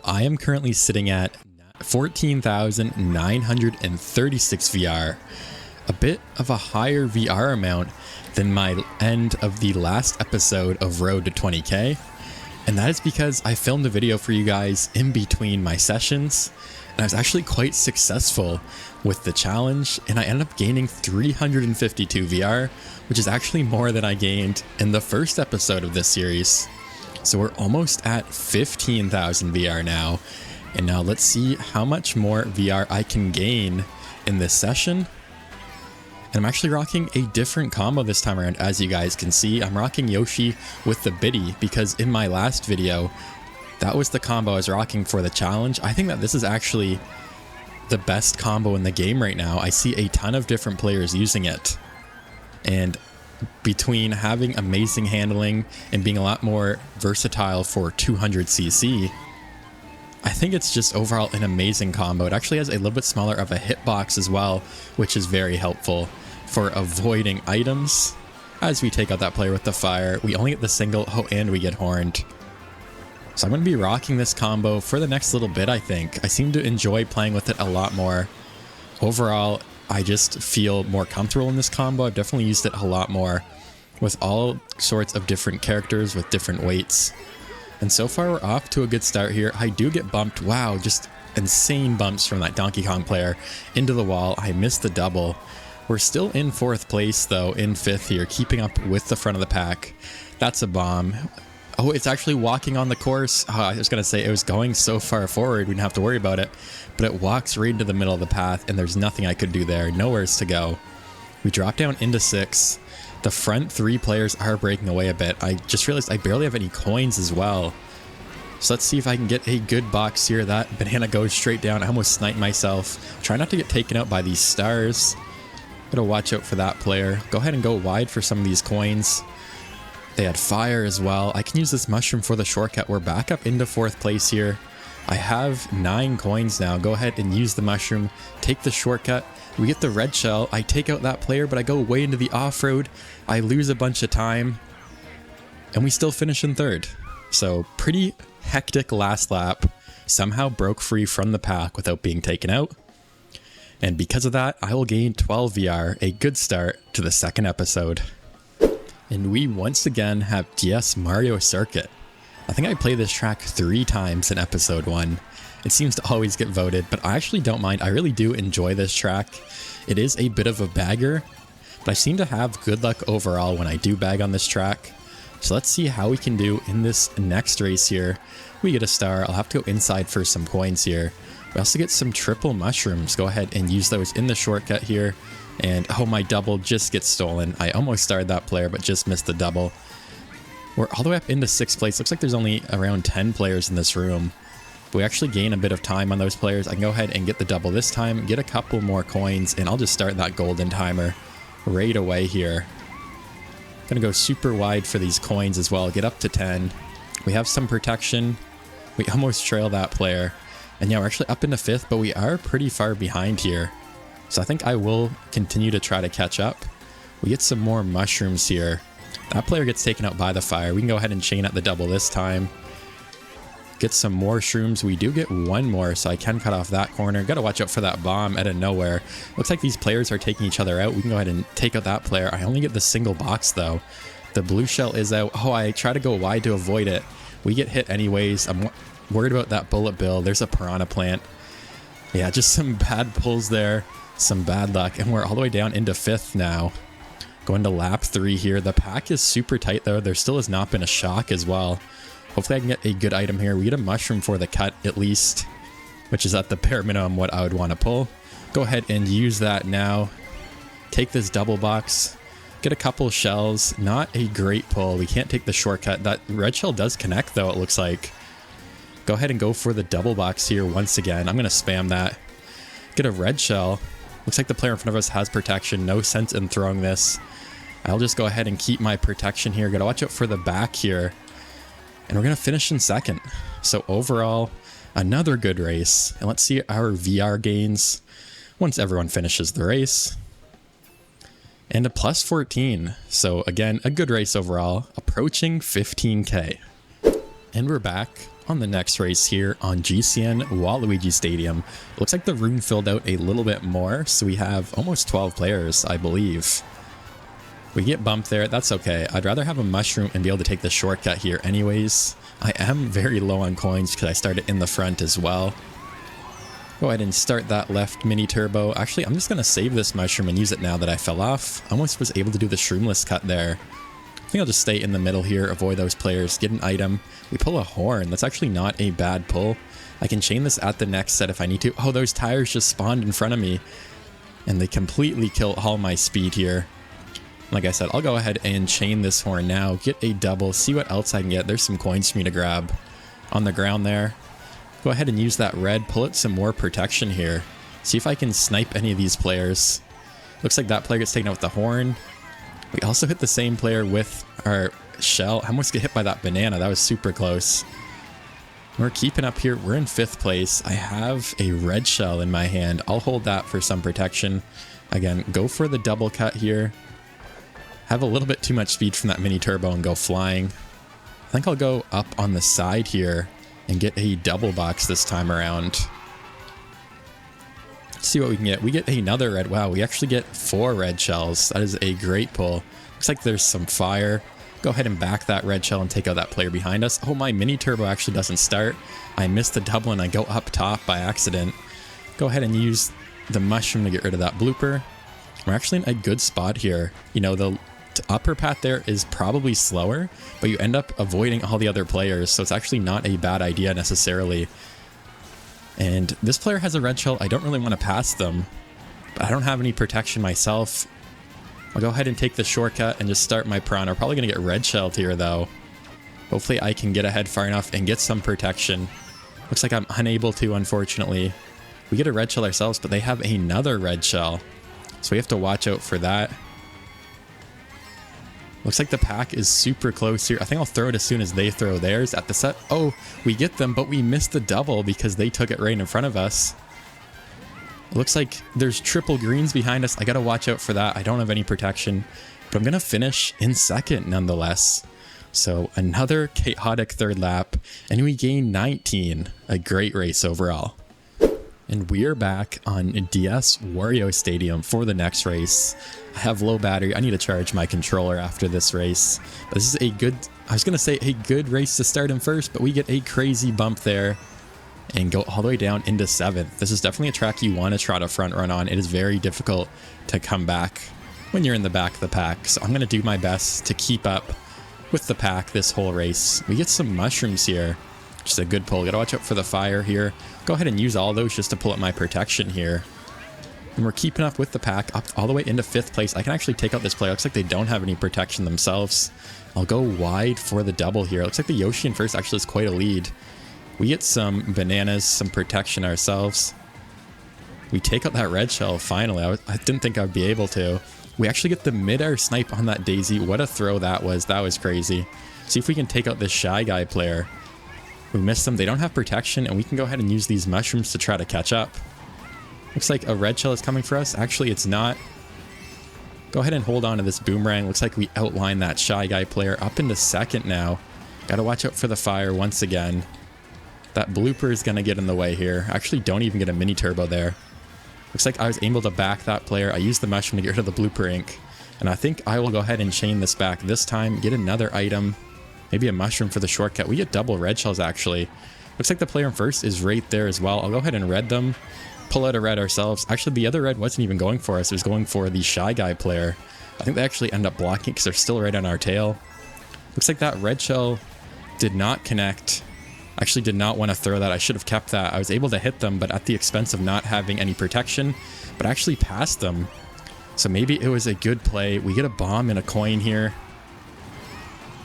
I am currently sitting at 14,936 VR, a bit of a higher VR amount than my end of the last episode of Road to 20k, and that is because I filmed a video for you guys in between my sessions, and I was actually quite successful with the challenge, and I ended up gaining 352 VR, which is actually more than I gained in the first episode of this series. So we're almost at 15,000 VR now, and now let's see how much more VR I can gain in this session. And I'm actually rocking a different combo this time around. As you guys can see, I'm rocking Yoshi with the Biddy, because in my last video, that was the combo I was rocking for the challenge. I think that this is actually the best combo in the game right now. I see a ton of different players using it. And between having amazing handling and being a lot more versatile for 200cc, I think it's just overall an amazing combo. It actually has a little bit smaller of a hitbox as well, which is very helpful for avoiding items. As we take out that player with the fire, we only get the single, oh, and we get horned. So I'm going to be rocking this combo for the next little bit, I think. I seem to enjoy playing with it a lot more. Overall, I just feel more comfortable in this combo. I've definitely used it a lot more with all sorts of different characters with different weights. And so far, we're off to a good start here. I do get bumped. Wow, just insane bumps from that Donkey Kong player into the wall. I missed the double. We're still in 4th place, though, in 5th here, keeping up with the front of the pack. That's a bomb. Oh, it's actually walking on the course. Oh, I was going to say it was going so far forward, we didn't have to worry about it. But it walks right into the middle of the path, and there's nothing I could do there. Nowheres to go. We drop down into 6th. The front 3 players are breaking away a bit. I just realized I barely have any coins as well. So let's see if I can get a good box here. That banana goes straight down. I almost sniped myself. Try not to get taken out by these stars. Gotta watch out for that player. Go ahead and go wide for some of these coins. They had fire as well. I can use this mushroom for the shortcut. We're back up into 4th place here. I have 9 coins now. Go ahead and use the mushroom. Take the shortcut. We get the red shell. I take out that player, but I go way into the off-road. I lose a bunch of time. And we still finish in 3rd. So pretty hectic last lap. Somehow broke free from the pack without being taken out. And because of that, I will gain 12 VR, a good start to the 2nd episode. And we once again have DS Mario Circuit. I think I played this track 3 times in episode 1. It seems to always get voted, but I actually don't mind. I really do enjoy this track. It is a bit of a bagger, but I seem to have good luck overall when I do bag on this track. So let's see how we can do in this next race here. We get a star. I'll have to go inside for some coins here. We also get some triple mushrooms. Go ahead and use those in the shortcut here. And oh, my double just gets stolen. I almost starred that player, but just missed the double. We're all the way up into 6th place. Looks like there's only around 10 players in this room. But we actually gain a bit of time on those players. I can go ahead and get the double this time, get a couple more coins, and I'll just start that golden timer right away here. Gonna go super wide for these coins as well. Get up to 10. We have some protection. We almost trail that player. And yeah, we're actually up into 5th, but we are pretty far behind here. So I think I will continue to try to catch up. We get some more mushrooms here. That player gets taken out by the fire. We can go ahead and chain at the double this time. Get some more shrooms. We do get 1 more, so I can cut off that corner. Gotta watch out for that bomb out of nowhere. Looks like these players are taking each other out. We can go ahead and take out that player. I only get the single box, though. The blue shell is out. Oh, I try to go wide to avoid it. We get hit anyways. I'm worried about that bullet bill. There's a piranha plant. Yeah, just some bad pulls there. Some bad luck. And we're all the way down into 5th now. Going to lap 3 here. The pack is super tight, though. There still has not been a shock as well. Hopefully I can get a good item here. We get a mushroom for the cut, at least, which is at the bare minimum what I would want to pull. Go ahead and use that now. Take this double box. Get a couple shells. Not a great pull. We can't take the shortcut. That red shell does connect, though, it looks like. Go ahead and go for the double box here once again. I'm going to spam that. Get a red shell. Looks like the player in front of us has protection. No sense in throwing this. I'll just go ahead and keep my protection here. Gotta watch out for the back here. And we're going to finish in 2nd. So overall, another good race. And let's see our VR gains once everyone finishes the race. And a plus 14. So again, a good race overall, approaching 15k. And we're back. on the next race here on GCN Waluigi Stadium. It looks like the room filled out a little bit more, so we have almost 12 players, I believe. We get bumped there, that's okay. I'd rather have a mushroom and be able to take the shortcut here anyways. I am very low on coins because I started in the front as well. Go ahead and start that left mini turbo. Actually, I'm just going to save this mushroom and use it now that I fell off. I almost was able to do the shroomless cut there. I think I'll just stay in the middle here, avoid those players, get an item. We pull a horn. That's actually not a bad pull. I can chain this at the next set if I need to. Oh, those tires just spawned in front of me. And they completely kill all my speed here. Like I said, I'll go ahead and chain this horn now, get a double, see what else I can get. There's some coins for me to grab on the ground there. Go ahead and use that red, pull out some more protection here. See if I can snipe any of these players. Looks like that player gets taken out with the horn. We also hit the same player with our shell. I almost get hit by that banana. That was super close. We're keeping up here. We're in 5th place. I have a red shell in my hand. I'll hold that for some protection. Again, go for the double cut here. Have a little bit too much speed from that mini turbo and go flying. I think I'll go up on the side here and get a double box this time around. Let's see what we can get. We get another red. Wow, we actually get 4 red shells. That is a great pull. Looks like there's some fire. Go ahead and back that red shell and take out that player behind us. Oh, my mini turbo actually doesn't start. I missed the double and I go up top by accident. Go ahead and use the mushroom to get rid of that blooper. We're actually in a good spot here. You know, the upper path there is probably slower, but you end up avoiding all the other players, so it's actually not a bad idea necessarily. And this player has a red shell. I don't really want to pass them, but I don't have any protection myself. I'll go ahead and take the shortcut and just start my prawn. I'm probably going to get red shelled here though. Hopefully I can get ahead far enough and get some protection. Looks like I'm unable to, unfortunately. We get a red shell ourselves, but they have another red shell, so we have to watch out for that. Looks like the pack is super close here. I think I'll throw it as soon as they throw theirs at the set. Oh, we get them, but we missed the double because they took it right in front of us. It looks like there's triple greens behind us. I got to watch out for that. I don't have any protection, but I'm going to finish in 2nd nonetheless. So another chaotic 3rd lap, and we gain 19. A great race overall. And we're back on DS Wario Stadium for the next race. I have low battery. I need to charge my controller after this race. But this is a good, I was going to say a good race to start in first, but we get a crazy bump there and go all the way down into 7th. This is definitely a track you want to try to front run on. It is very difficult to come back when you're in the back of the pack. So I'm going to do my best to keep up with the pack this whole race. We get some mushrooms here. Just a good pull. Gotta watch out for the fire here. Go ahead and use all those just to pull up my protection here. And we're keeping up with the pack up all the way into 5th place. I can actually take out this player. Looks like they don't have any protection themselves. I'll go wide for the double here. Looks like the Yoshi in first actually is quite a lead. We get some bananas, some protection ourselves. We take out that red shell finally. I didn't think I would be able to. We actually get the mid-air snipe on that Daisy. What a throw that was. That was crazy. See if we can take out this Shy Guy player. We missed them. They don't have protection, and we can go ahead and use these mushrooms to try to catch up. Looks like a red shell is coming for us. Actually, it's not. Go ahead and hold on to this boomerang. Looks like we outlined that Shy Guy player up into 2nd now. Gotta watch out for the fire once again. That blooper is gonna get in the way here. Actually, don't even get a mini turbo there. Looks like I was able to back that player. I used the mushroom to get rid of the blooper ink. And I think I will go ahead and chain this back this time. Get another item. Maybe a mushroom for the shortcut. We get double red shells, actually. Looks like the player in first is right there as well. I'll go ahead and red them. Pull out a red ourselves. Actually, the other red wasn't even going for us. It was going for the Shy Guy player. I think they actually end up blocking because they're still right on our tail. Looks like that red shell did not connect. Actually did not want to throw that. I should have kept that. I was able to hit them, but at the expense of not having any protection. But I actually passed them. So maybe it was a good play. We get a bomb and a coin here.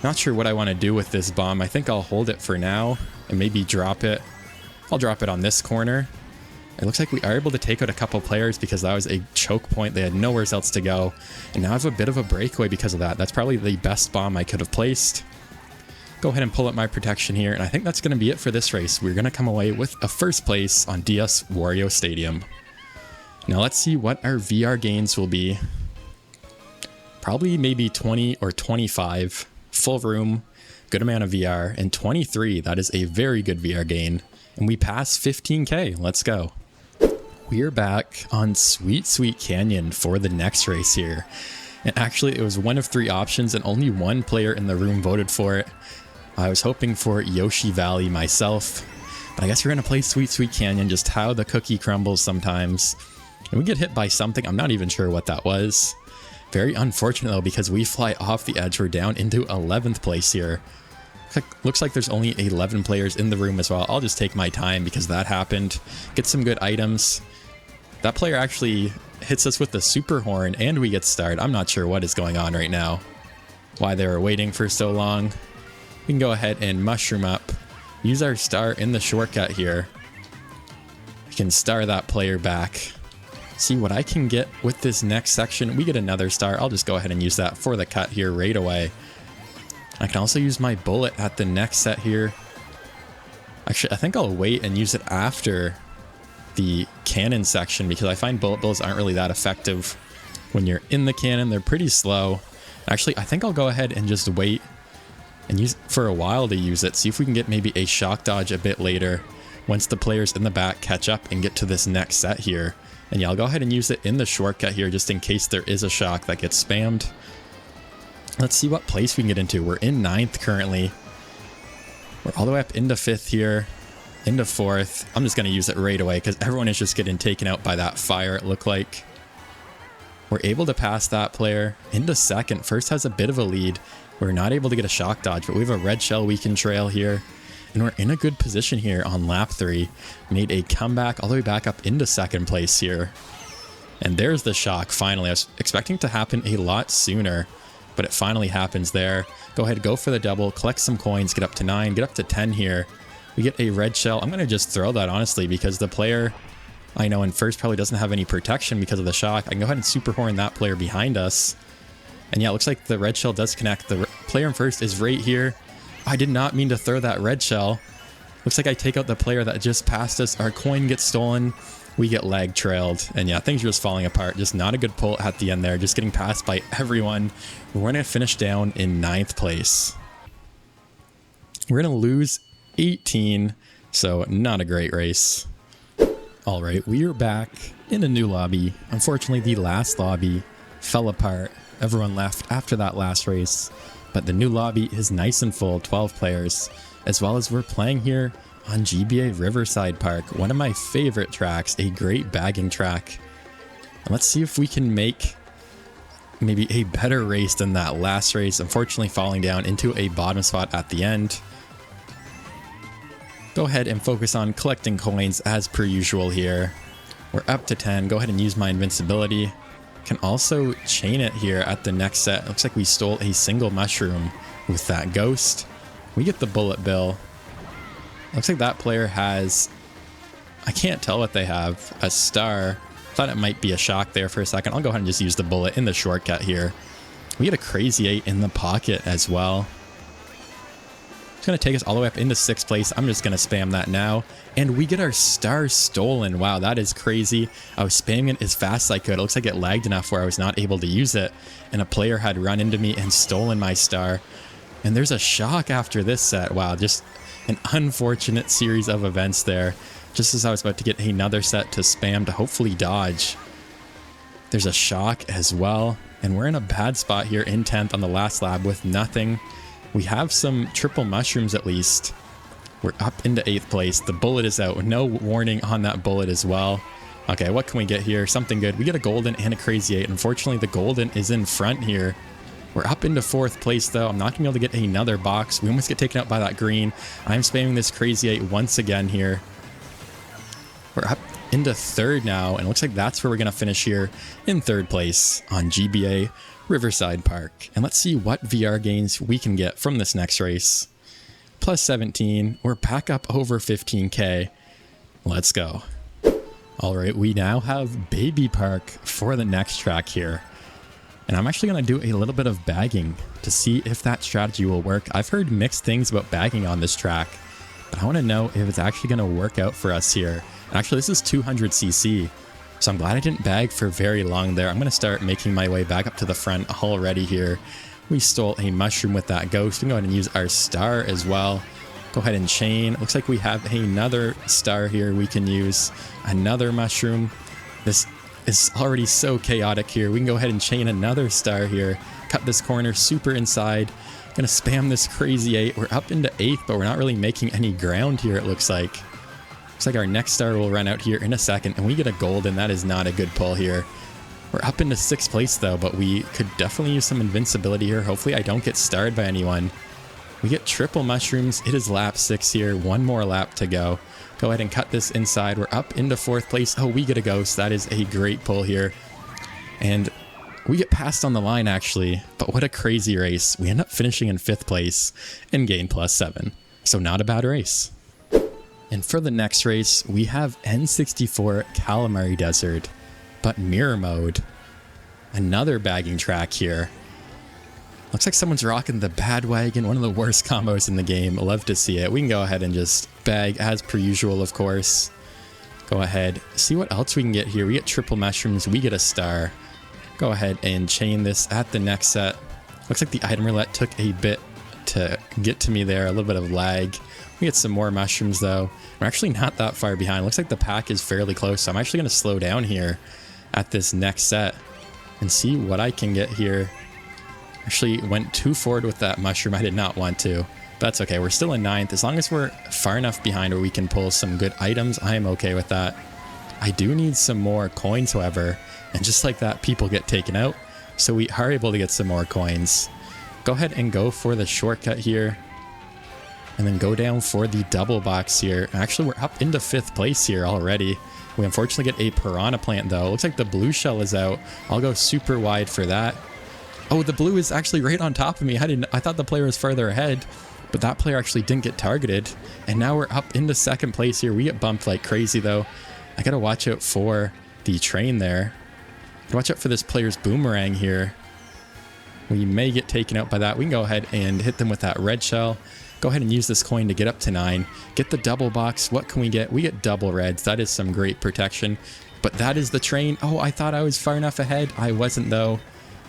Not sure what I want to do with this bomb. I think I'll hold it for now and maybe drop it. I'll drop it on this corner. It looks like we are able to take out a couple players because that was a choke point. They had nowhere else to go. And now I have a bit of a breakaway because of that. That's probably the best bomb I could have placed. Go ahead and pull up my protection here. And I think that's going to be it for this race. We're going to come away with a 1st place on DS Wario Stadium. Now let's see what our VR gains will be. Probably maybe 20 or 25. Full room. good amount of VR, and 23, that is a very good VR gain. And we passed 15K, let's go. We're back on Sweet Sweet Canyon for the next race here. And actually, it was one of 3 options and only one player in the room voted for it. I was hoping for Yoshi Valley myself, but I guess we're going to play Sweet Sweet Canyon, just how the cookie crumbles sometimes. And we get hit by something, I'm not even sure what that was. Very unfortunate though, because we fly off the edge, we're down into 11th place here. Looks like there's only 11 players in the room as well. I'll just take my time because that happened. Get some good items. That player actually hits us with the super horn and we get starred. I'm not sure what is going on right now. Why they were waiting for so long. We can go ahead and mushroom up. Use our star in the shortcut here. We can star that player back. See what I can get with this next section. We get another star. I'll just go ahead and use that for the cut here right away. I can also use my bullet at the next set here. Actually, I think I'll wait and use it after the cannon section because I find bullet bills aren't really that effective when you're in the cannon. They're pretty slow. Actually, I think I'll go ahead and just wait and use for a while to use it. See if we can get maybe a shock dodge a bit later once the players in the back catch up and get to this next set here. And yeah, I'll go ahead and use it in the shortcut here just in case there is a shock that gets spammed. Let's see what place we can get into. We're in 9th currently. We're all the way up into 5th here. Into 4th. I'm just going to use it right away because everyone is just getting taken out by that fire, it looked like. We're able to pass that player into 2nd. First has a bit of a lead. We're not able to get a shock dodge, but we have a red shell we can trail here. And we're in a good position here on lap 3. Made a comeback all the way back up into 2nd place here. And there's the shock finally. I was expecting it to happen a lot sooner, but it finally happens there. Go ahead, go for the double, collect some coins, get up to 9, get up to 10 here. We get a red shell. I'm going to just throw that, honestly, because the player I know in first probably doesn't have any protection because of the shock. I can go ahead and super horn that player behind us. And yeah, it looks like the red shell does connect. The player in first is right here. I did not mean to throw that red shell. Looks like I take out the player that just passed us. Our coin gets stolen. We get lag trailed. And yeah, things are just falling apart. Just not a good pull at the end there. Just getting passed by everyone. We're going to finish down in 9th place. We're going to lose 18, so not a great race. All right, we are back in a new lobby. Unfortunately, the last lobby fell apart. Everyone left after that last race, but the new lobby is nice and full, 12 players, as well as we're playing here on GBA Riverside Park, one of my favorite tracks, a great bagging track. And let's see if we can make maybe a better race than that last race, unfortunately falling down into a bottom spot at the end. Go ahead and focus on collecting coins as per usual here. We're up to 10. Go ahead and use my invincibility. Can also chain it here at the next set. Looks like we stole a single mushroom with that ghost. We get the bullet bill. Looks like that player has, I can't tell what they have, a star. Thought it might be a shock there for a second. I'll go ahead and just use the bullet in the shortcut here. We get a crazy 8 in the pocket as well. It's going to take us all the way up into 6th place. I'm just going to spam that now. And we get our star stolen. Wow, that is crazy. I was spamming it as fast as I could. It looks like it lagged enough where I was not able to use it. And a player had run into me and stolen my star. And there's a shock after this set. Wow, just an unfortunate series of events there. Just as I was about to get another set to spam to hopefully dodge. There's a shock as well. And we're in a bad spot here in 10th on the last lab with nothing. We have some triple mushrooms at least. We're up into 8th place. The bullet is out. No warning on that bullet as well. Okay, what can we get here? Something good. We get a golden and a crazy 8. Unfortunately, the golden is in front here. We're up into 4th place though. I'm not going to be able to get another box. We almost get taken out by that green. I'm spamming this crazy 8 once again here. We're up into 3rd now, and it looks like that's where we're going to finish here in 3rd place on GBA Riverside Park. And let's see what VR gains we can get from this next race. Plus 17. We're back up over 15K. Let's go. All right, we now have Baby Park for the next track here. And I'm actually going to do a little bit of bagging to see if that strategy will work. I've heard mixed things about bagging on this track, but I want to know if it's actually going to work out for us here. And actually, this is 200cc, so I'm glad I didn't bag for very long there. I'm going to start making my way back up to the front already here. We stole a mushroom with that ghost. We can go ahead and use our star as well. Go ahead and chain. Looks like we have another star here. We can use another mushroom. This is already so chaotic here. We can go ahead and chain another star here. Cut this corner super inside. Gonna spam this crazy 8. We're up into 8th, but we're not really making any ground here, it looks like. Looks like our next star will run out here in a second, and we get a golden. That is not a good pull here. We're up into 6th place, though, but we could definitely use some invincibility here. Hopefully I don't get starred by anyone. We get triple mushrooms. It is lap 6 here. One more lap to go. Go ahead and cut this inside. We're up into 4th place. Oh, we get a ghost. That is a great pull here. And we get passed on the line, actually. But what a crazy race. We end up finishing in 5th place and gain +7. So not a bad race. And for the next race, we have N64 Calamari Desert, but mirror mode. Another bagging track here. Looks like someone's rocking the bad wagon, one of the worst combos in the game. Love to see it. We can go ahead and just bag as per usual, of course. Go ahead, see what else we can get here. We get triple mushrooms, we get a star. Go ahead and chain this at the next set. Looks like the item roulette took a bit to get to me there, a little bit of lag. We get some more mushrooms though. We're actually not that far behind. Looks like the pack is fairly close, so I'm actually going to slow down here at this next set and see what I can get here. Actually went too forward with that mushroom. I did not want to, but that's okay. We're still in 9th. As long as we're far enough behind where we can pull some good items, I am okay with that. I do need some more coins, however, and just like that, people get taken out, so we are able to get some more coins. Go ahead and go for the shortcut here, and then go down for the double box here. Actually, we're up into 5th place here already. We unfortunately get a piranha plant though. Looks like the blue shell is out. I'll go super wide for that. Oh, the blue is actually right on top of me. I thought the player was further ahead, but that player actually didn't get targeted. And now we're up into 2nd place here. We get bumped like crazy though. I gotta watch out for the train there. Watch out for this player's boomerang here. We may get taken out by that. We can go ahead and hit them with that red shell. Go ahead and use this coin to get up to 9. Get the double box. What can we get? We get double reds. That is some great protection. But that is the train. Oh, I thought I was far enough ahead. I wasn't though.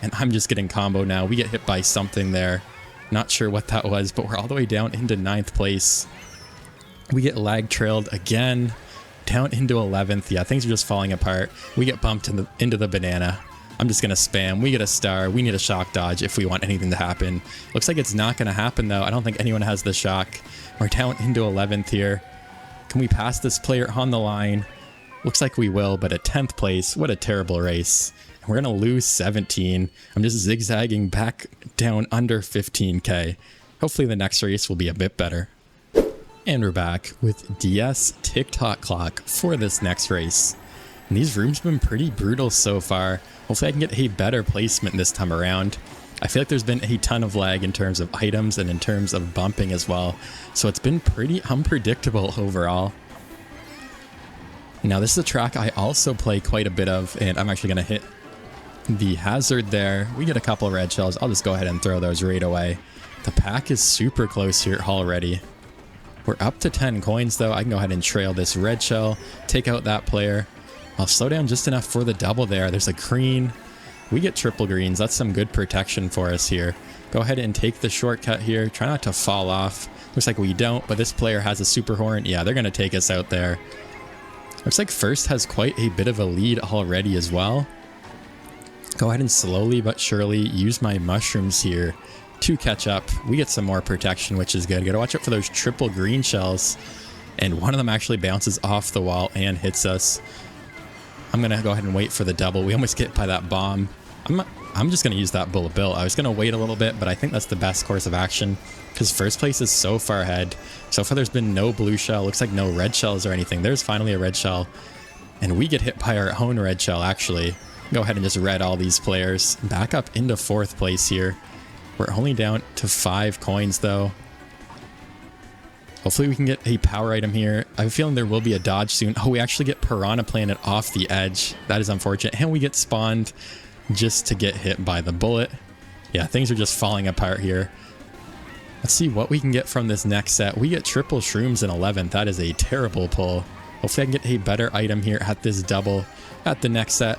And I'm just getting combo now. We get hit by something there. Not sure what that was, but we're all the way down into 9th place. We get lag trailed again. Down into 11th. Yeah, things are just falling apart. We get bumped into the banana. I'm just going to spam. We get a star. We need a shock dodge if we want anything to happen. Looks like it's not going to happen, though. I don't think anyone has the shock. We're down into 11th here. Can we pass this player on the line? Looks like we will, but at 10th place, what a terrible race. And we're going to lose 17. I'm just zigzagging back down under 15k. Hopefully the next race will be a bit better. And we're back with DS TikTok Clock for this next race. And these rooms have been pretty brutal so far. Hopefully I can get a better placement this time around. I feel like there's been a ton of lag in terms of items and in terms of bumping as well. So it's been pretty unpredictable overall. Now this is a track I also play quite a bit of, and I'm actually going to hit the hazard there. We get a couple of red shells. I'll just go ahead and throw those right away. The pack is super close here already. We're up to 10 coins though. I can go ahead and trail this red shell, take out that player. I'll slow down just enough for the double there. There's a green. We get triple greens. That's some good protection for us here. Go ahead and take the shortcut here. Try not to fall off. Looks like we don't, but this player has a super horn. Yeah, they're going to take us out there. Looks like first has quite a bit of a lead already as well. Go ahead and slowly but surely use my mushrooms here to catch up. We get some more protection, which is good. Gotta watch out for those triple green shells. And one of them actually bounces off the wall and hits us. I'm gonna go ahead and wait for the double. We almost get by that bomb. I'm just gonna use that bullet bill. I was gonna wait a little bit, but I think that's the best course of action because first place is so far ahead. So far there's been no blue shell. Looks like no red shells or anything. There's finally a red shell. And we get hit by our own red shell, actually. Go ahead and just red all these players. Back up into 4th place here. We're only down to 5 coins, though. Hopefully we can get a power item here. I have a feeling there will be a dodge soon. Oh, we actually get Piranha Planet off the edge. That is unfortunate. And we get spawned just to get hit by the bullet. Yeah, things are just falling apart here. Let's see what we can get from this next set. We get triple shrooms in 11th. That is a terrible pull. Hopefully I can get a better item here at this double. At the next set,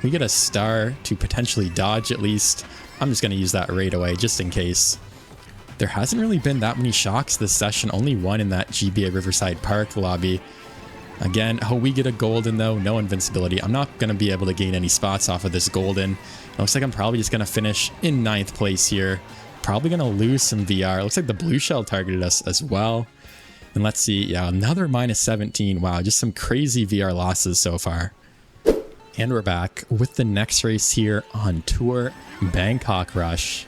we get a star to potentially dodge at least. I'm just going to use that right away just in case. There hasn't really been that many shocks this session. Only one in that GBA Riverside Park lobby. Again, oh, we get a golden though. No invincibility. I'm not going to be able to gain any spots off of this golden. It looks like I'm probably just going to finish in 9th place here. Probably going to lose some VR. It looks like the blue shell targeted us as well. And let's see. Yeah, another minus 17. Wow, just some crazy VR losses so far. And we're back with the next race here on Tour Bangkok Rush.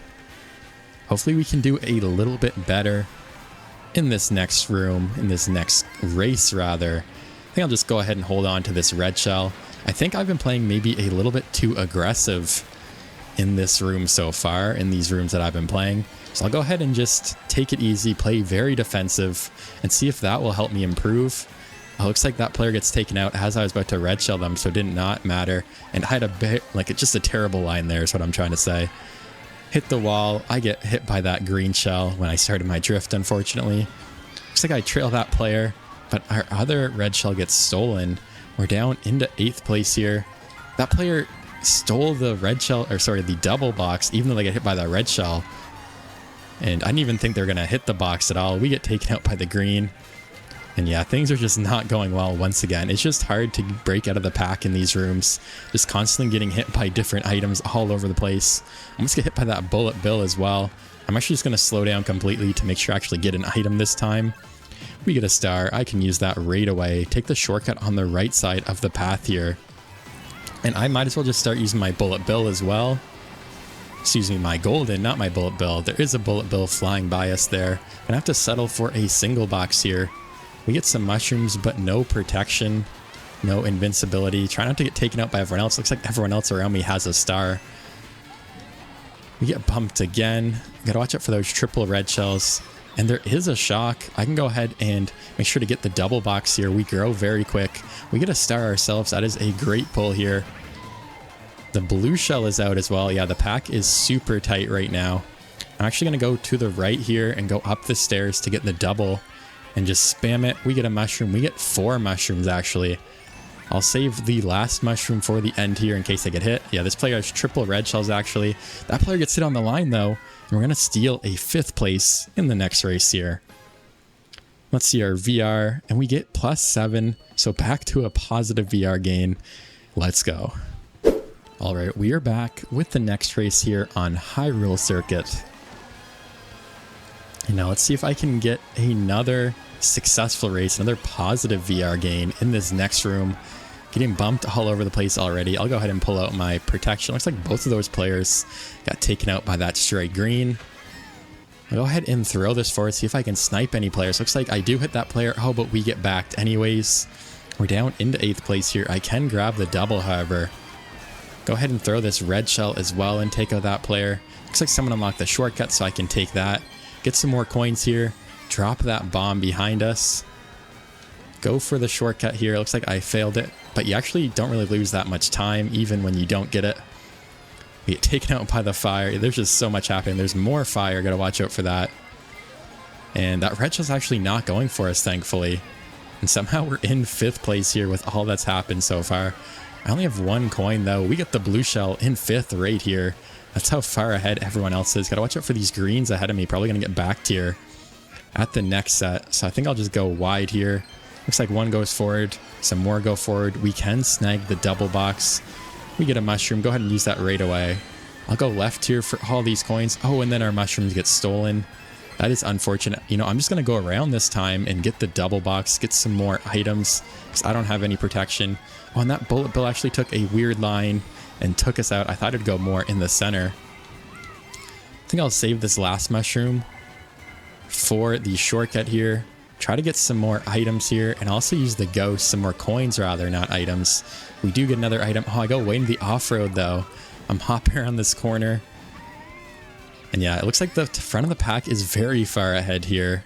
Hopefully we can do a little bit better in this next room, in this next race rather. I think I'll just go ahead and hold on to this red shell. I think I've been playing maybe a little bit too aggressive in this room so far, in these rooms that I've been playing. So I'll go ahead and just take it easy, play very defensive, and see if that will help me improve. It looks like that player gets taken out as I was about to red shell them, so it did not matter. And I had a bit, like, just a terrible line there is what I'm trying to say. Hit the wall. I get hit by that green shell when I started my drift, unfortunately. Looks like I trail that player, but our other red shell gets stolen. We're down into 8th place here. That player stole the red shell, or sorry, the double box, even though they get hit by that red shell. And I didn't even think they're going to hit the box at all. We get taken out by the green. And yeah, things are just not going well once again. It's just hard to break out of the pack in these rooms. Just constantly getting hit by different items all over the place. I almost get hit by that bullet bill as well. I'm actually just going to slow down completely to make sure I actually get an item this time. We get a star. I can use that right away. Take the shortcut on the right side of the path here. And I might as well just start using my bullet bill as well. Excuse me, my golden, not my bullet bill. There is a bullet bill flying by us there. I'm going to have to settle for a single box here. We get some mushrooms, but no protection, no invincibility. Try not to get taken out by everyone else. Looks like everyone else around me has a star. We get bumped again. Gotta watch out for those triple red shells. And there is a shock. I can go ahead and make sure to get the double box here. We grow very quick. We get a star ourselves. That is a great pull here. The blue shell is out as well. Yeah, the pack is super tight right now. I'm actually going to go to the right here and go up the stairs to get the double. And just spam it. We get a mushroom. We get 4 mushrooms, actually. I'll save the last mushroom for the end here in case I get hit. Yeah, this player has triple red shells, actually. That player gets hit on the line, though. And we're going to steal a 5th place in the next race here. Let's see our VR. And we get +7. So back to a positive VR gain. Let's go. All right, we are back with the next race here on Hyrule Circuit. And now let's see if I can get another successful race, another positive VR gain in this next room. Getting bumped all over the place already. I'll go ahead and pull out my protection. Looks like both of those players got taken out by that stray green. I'll go ahead and throw this forward, see if I can snipe any players. Looks like I do hit that player. Oh, but we get backed anyways. We're down into 8th place here. I can grab the double, however. Go ahead and throw this red shell as well and take out that player. Looks like someone unlocked the shortcut, so I can take that. Get some more coins here. Drop that bomb behind us. Go for the shortcut here. Looks like I failed it. But you actually don't really lose that much time, even when you don't get it. We get taken out by the fire. There's just so much happening. There's more fire. Gotta watch out for that. And that red shell's actually not going for us, thankfully. And somehow we're in 5th place here with all that's happened so far. I only have 1 coin, though. We get the blue shell in 5th right here. That's how far ahead everyone else is. Gotta watch out for these greens ahead of me. Probably gonna get backed here at the next set. So I think I'll just go wide here. Looks like 1 goes forward. Some more go forward. We can snag the double box. We get a mushroom. Go ahead and use that right away. I'll go left here for all these coins. Oh, and then our mushrooms get stolen. That is unfortunate. You know, I'm just gonna go around this time and get the double box, get some more items, because I don't have any protection. Oh, and that bullet bill actually took a weird line and took us out. I thought it'd go more in the center. I think I'll save this last mushroom for the shortcut here. Try to get some more items here and also use the ghost, some more coins rather, not items. We do get another item. Oh, I go way in the off-road though. I'm hopping around this corner. And yeah, it looks like the front of the pack is very far ahead here.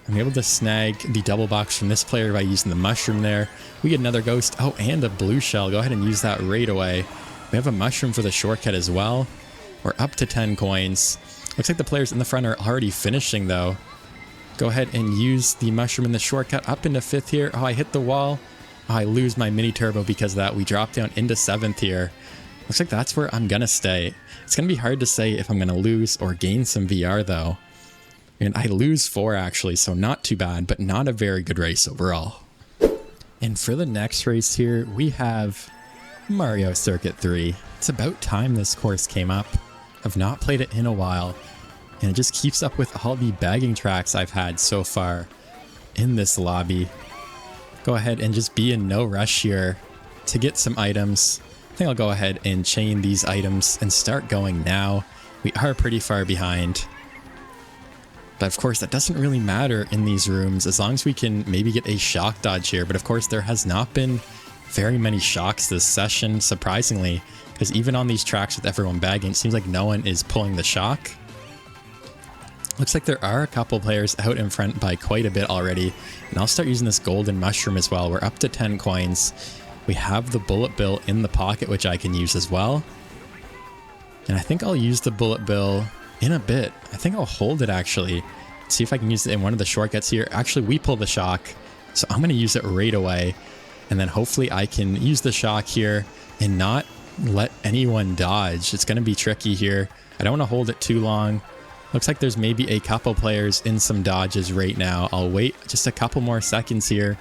I'm able to snag the double box from this player by using the mushroom there. We get another ghost. Oh, and a blue shell. Go ahead and use that right away. We have a mushroom for the shortcut as well. We're up to 10 coins. Looks like the players in the front are already finishing though. Go ahead and use the mushroom in the shortcut up into 5th here. Oh, I hit the wall. Oh, I lose my mini turbo because of that. We drop down into 7th here. Looks like that's where I'm gonna stay. It's gonna be hard to say if I'm gonna lose or gain some VR though. And I lose 4 actually, so not too bad, but not a very good race overall. And for the next race here, we have Mario Circuit 3. It's about time this course came up. I've not played it in a while, and it just keeps up with all the bagging tracks I've had so far in this lobby. Go ahead and just be in no rush here to get some items. I think I'll go ahead and chain these items and start going now. We are pretty far behind. But of course, that doesn't really matter in these rooms as long as we can maybe get a shock dodge here. But of course, there has not been very many shocks this session, surprisingly, because even on these tracks with everyone bagging, it seems like no one is pulling the shock. Looks like there are a couple players out in front by quite a bit already. And I'll start using this golden mushroom as well. We're up to 10 coins. We have the bullet bill in the pocket, which I can use as well. And I think I'll use the bullet bill in a bit. I think I'll hold it actually. See if I can use it in one of the shortcuts here. Actually, we pull the shock, so I'm going to use it right away. And then hopefully I can use the shock here and not let anyone dodge. It's going to be tricky here. I don't want to hold it too long. Looks like there's maybe a couple players in some dodges right now. I'll wait just a couple more seconds here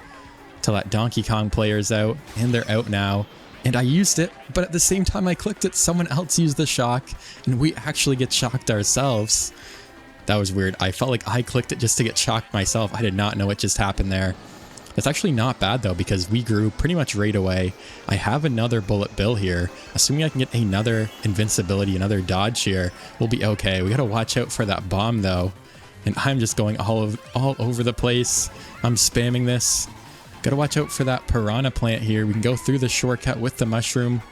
to let Donkey Kong players out, and they're out now. And I used it, but at the same time I clicked it, someone else used the shock, and we actually get shocked ourselves. That was weird. I felt like I clicked it just to get shocked myself. I did not know what just happened there. That's actually not bad though, because we grew pretty much right away. I have another bullet bill here. Assuming I can get another invincibility, another dodge here, we'll be okay. We gotta watch out for that bomb though. And I'm just going all over the place. I'm spamming this. Gotta watch out for that piranha plant here. We can go through the shortcut with the mushroom.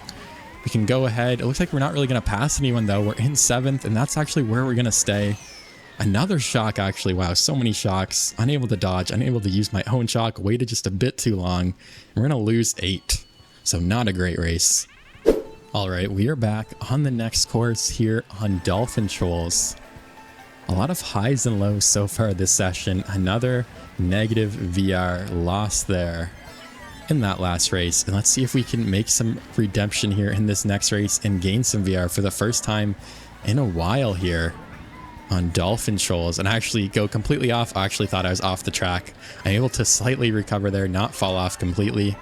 We can go ahead. It looks like we're not really gonna pass anyone though. We're in 7th, and that's actually where we're gonna stay. Another shock actually. Wow, so many shocks. Unable to dodge, unable to use my own shock. Waited just a bit too long. We're gonna lose 8. So not a great race. Alright, we are back on the next course here on Dolphin Trolls. A lot of highs and lows so far this session. Another negative VR loss there in that last race. And let's see if we can make some redemption here in this next race and gain some VR for the first time in a while here on Dolphin Trolls. And actually go completely off. I actually thought I was off the track. I'm able to slightly recover there, not fall off completely.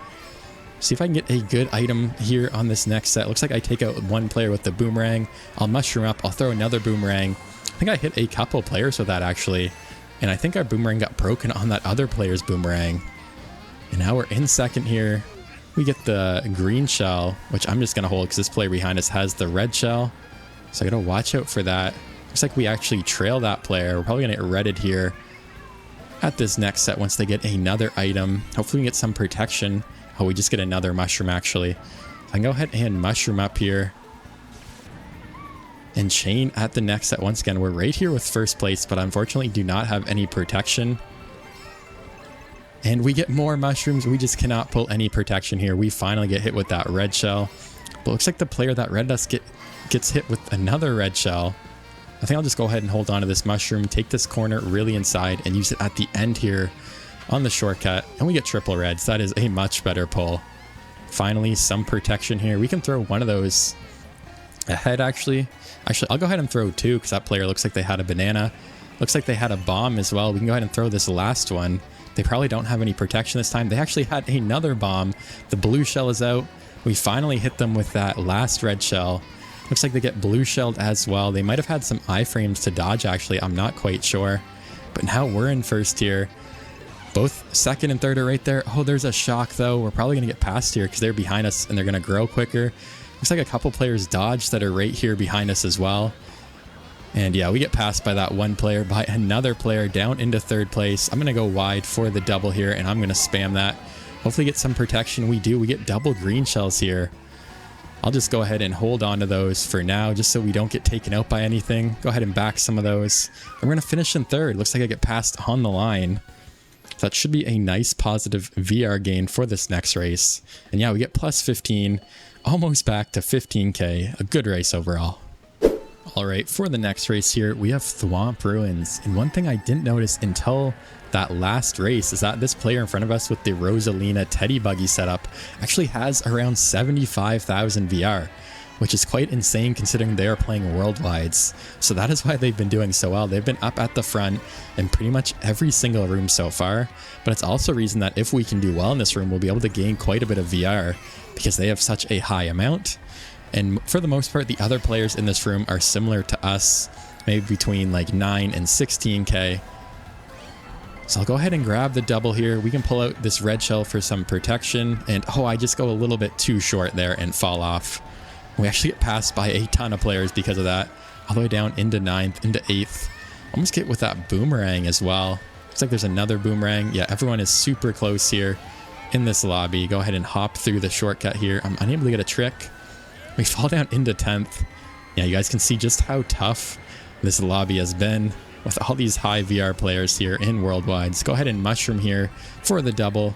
See if I can get a good item here on this next set. Looks like I take out one player with the boomerang. I'll mushroom up. I'll throw another boomerang. I think I hit a couple players with that actually. And I think our boomerang got broken on that other player's boomerang. And now we're in 2nd here. We get the green shell, which I'm just going to hold because this player behind us has the red shell. So I got to watch out for that. Looks like we actually trail that player. We're probably going to get redded here at this next set once they get another item. Hopefully we get some protection. Oh, we just get another mushroom actually. I can go ahead and mushroom up here. And chain at the next set once again. We're right here with 1st place, but unfortunately do not have any protection. And we get more mushrooms. We just cannot pull any protection here. We finally get hit with that red shell. But it looks like the player that redded us gets hit with another red shell. I think I'll just go ahead and hold on to this mushroom, take this corner really inside, and use it at the end here on the shortcut. And we get triple reds. That is a much better pull. Finally, some protection here. We can throw one of those ahead actually. I'll go ahead and throw 2 because that player looks like they had a banana. Looks like they had a bomb as well. We can go ahead and throw this last one. They probably don't have any protection this time. They actually had another bomb. The blue shell is out. We finally hit them with that last red shell. Looks like they get blue shelled as well. They might have had some iframes to dodge actually. I'm not quite sure. But now we're in 1st here. Both 2nd and 3rd are right there. Oh, there's a shock though. We're probably going to get past here because they're behind us and they're going to grow quicker. Looks like a couple players dodged that are right here behind us as well. And yeah, we get passed by that one player, by another player down into 3rd place. I'm going to go wide for the double here, and I'm going to spam that. Hopefully get some protection. We do. We get double green shells here. I'll just go ahead and hold on to those for now, just so we don't get taken out by anything. Go ahead and back some of those. And we're going to finish in 3rd. Looks like I get passed on the line. So that should be a nice positive VR gain for this next race. And yeah, we get plus 15. Almost back to 15k. A good race overall. Alright, for the next race here, we have Thwomp Ruins. And one thing I didn't notice until that last race is that this player in front of us with the Rosalina Teddy Buggy setup actually has around 75,000 VR. which is quite insane considering they are playing worldwides. So that is why they've been doing so well. They've been up at the front in pretty much every single room so far, but it's also a reason that if we can do well in this room, we'll be able to gain quite a bit of VR because they have such a high amount. And for the most part, the other players in this room are similar to us, maybe between like 9 and 16k. So I'll go ahead and grab the double here. We can pull out this red shell for some protection. And oh, I just go a little bit too short there and fall off. We actually get passed by a ton of players because of that. All the way down into 9th, into 8th. Almost get with that boomerang as well. Looks like there's another boomerang. Yeah, everyone is super close here in this lobby. Go ahead and hop through the shortcut here. I'm unable to get a trick. We fall down into 10th. Yeah, you guys can see just how tough this lobby has been with all these high VR players here in Worldwide. Let's go ahead and mushroom here for the double.